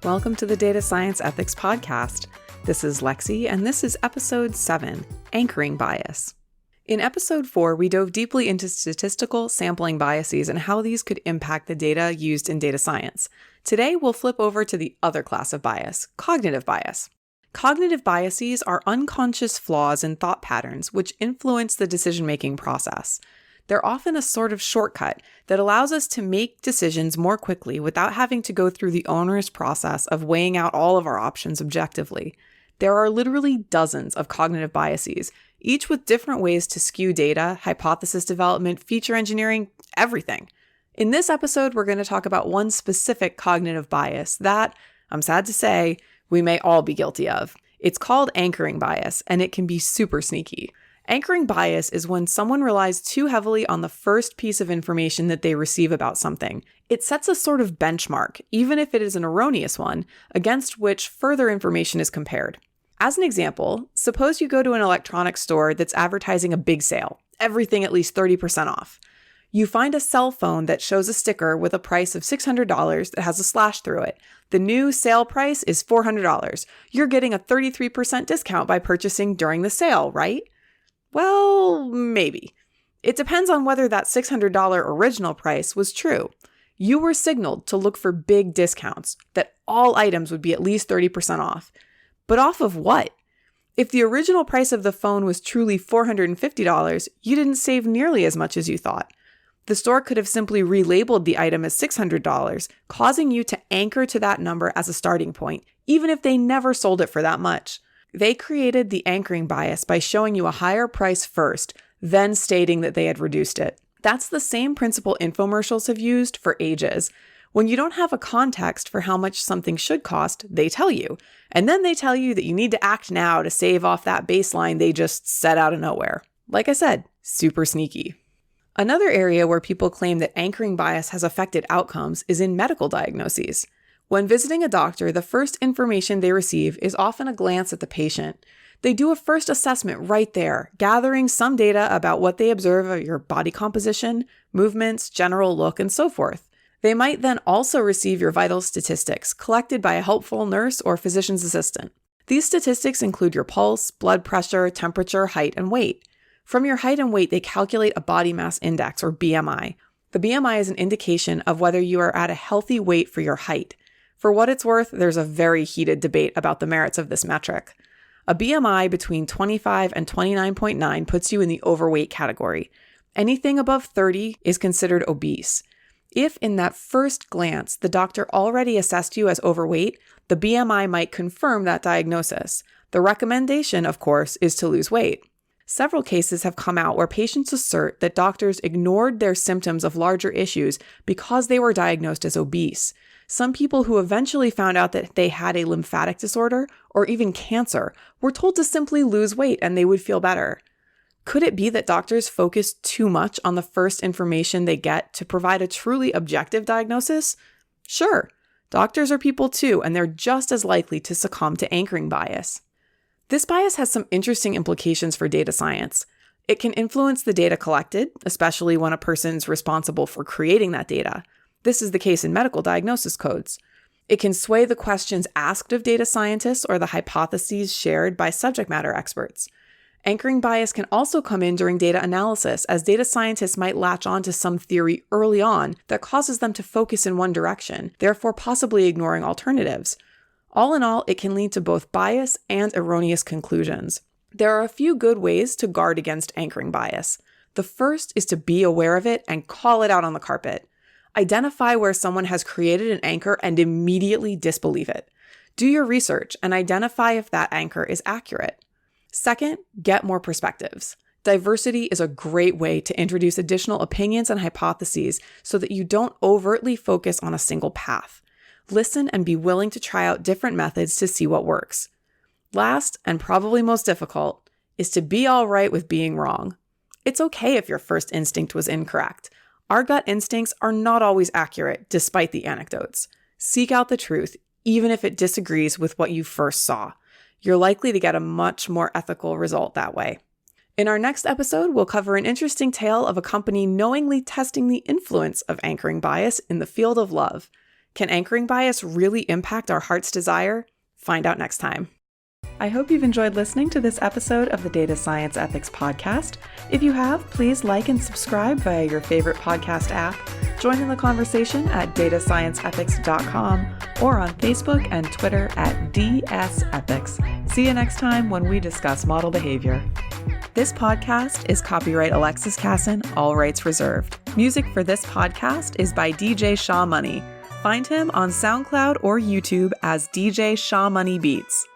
Welcome to the Data Science Ethics Podcast. This is Lexi, and this is Episode 7, Anchoring Bias. In Episode 4, we dove deeply into statistical sampling biases and how these could impact the data used in data science. Today, we'll flip over to the other class of bias, cognitive bias. Cognitive biases are unconscious flaws in thought patterns which influence the decision-making process. They're often a sort of shortcut that allows us to make decisions more quickly without having to go through the onerous process of weighing out all of our options objectively. There are literally dozens of cognitive biases, each with different ways to skew data, hypothesis development, feature engineering, everything. In this episode, we're going to talk about one specific cognitive bias that, I'm sad to say, we may all be guilty of. It's called anchoring bias, and it can be super sneaky. Anchoring bias is when someone relies too heavily on the first piece of information that they receive about something. It sets a sort of benchmark, even if it is an erroneous one, against which further information is compared. As an example, suppose you go to an electronics store that's advertising a big sale, everything at least 30% off. You find a cell phone that shows a sticker with a price of $600 that has a slash through it. The new sale price is $400. You're getting a 33% discount by purchasing during the sale, right? Well, maybe. It depends on whether that $600 original price was true. You were signaled to look for big discounts, that all items would be at least 30% off. But off of what? If the original price of the phone was truly $450, you didn't save nearly as much as you thought. The store could have simply relabeled the item as $600, causing you to anchor to that number as a starting point, even if they never sold it for that much. They created the anchoring bias by showing you a higher price first, then stating that they had reduced it. That's the same principle infomercials have used for ages. When you don't have a context for how much something should cost, they tell you. And then they tell you that you need to act now to save off that baseline they just set out of nowhere. Like I said, super sneaky. Another area where people claim that anchoring bias has affected outcomes is in medical diagnoses. When visiting a doctor, the first information they receive is often a glance at the patient. They do a first assessment right there, gathering some data about what they observe of your body composition, movements, general look, and so forth. They might then also receive your vital statistics, collected by a helpful nurse or physician's assistant. These statistics include your pulse, blood pressure, temperature, height, and weight. From your height and weight, they calculate a body mass index, or BMI. The BMI is an indication of whether you are at a healthy weight for your height. For what it's worth, there's a very heated debate about the merits of this metric. A BMI between 25 and 29.9 puts you in the overweight category. Anything above 30 is considered obese. If in that first glance the doctor already assessed you as overweight, the BMI might confirm that diagnosis. The recommendation, of course, is to lose weight. Several cases have come out where patients assert that doctors ignored their symptoms of larger issues because they were diagnosed as obese. Some people who eventually found out that they had a lymphatic disorder or even cancer were told to simply lose weight and they would feel better. Could it be that doctors focus too much on the first information they get to provide a truly objective diagnosis? Sure, doctors are people too, and they're just as likely to succumb to anchoring bias. This bias has some interesting implications for data science. It can influence the data collected, especially when a person's responsible for creating that data. This is the case in medical diagnosis codes. It can sway the questions asked of data scientists or the hypotheses shared by subject matter experts. Anchoring bias can also come in during data analysis, as data scientists might latch on to some theory early on that causes them to focus in one direction, therefore possibly ignoring alternatives. All in all, it can lead to both bias and erroneous conclusions. There are a few good ways to guard against anchoring bias. The first is to be aware of it and call it out on the carpet. Identify where someone has created an anchor and immediately disbelieve it. Do your research and identify if that anchor is accurate. Second, get more perspectives. Diversity is a great way to introduce additional opinions and hypotheses so that you don't overtly focus on a single path. Listen and be willing to try out different methods to see what works. Last, and probably most difficult, is to be all right with being wrong. It's okay if your first instinct was incorrect. Our gut instincts are not always accurate, despite the anecdotes. Seek out the truth, even if it disagrees with what you first saw. You're likely to get a much more ethical result that way. In our next episode, we'll cover an interesting tale of a company knowingly testing the influence of anchoring bias in the field of love. Can anchoring bias really impact our heart's desire? Find out next time. I hope you've enjoyed listening to this episode of the Data Science Ethics Podcast. If you have, please like and subscribe via your favorite podcast app. Join in the conversation at datascienceethics.com or on Facebook and Twitter at DSEthics. See you next time when we discuss model behavior. This podcast is copyright Alexis Casson, all rights reserved. Music for this podcast is by DJ Shaw Money. Find him on SoundCloud or YouTube as DJ Shaw Money Beats.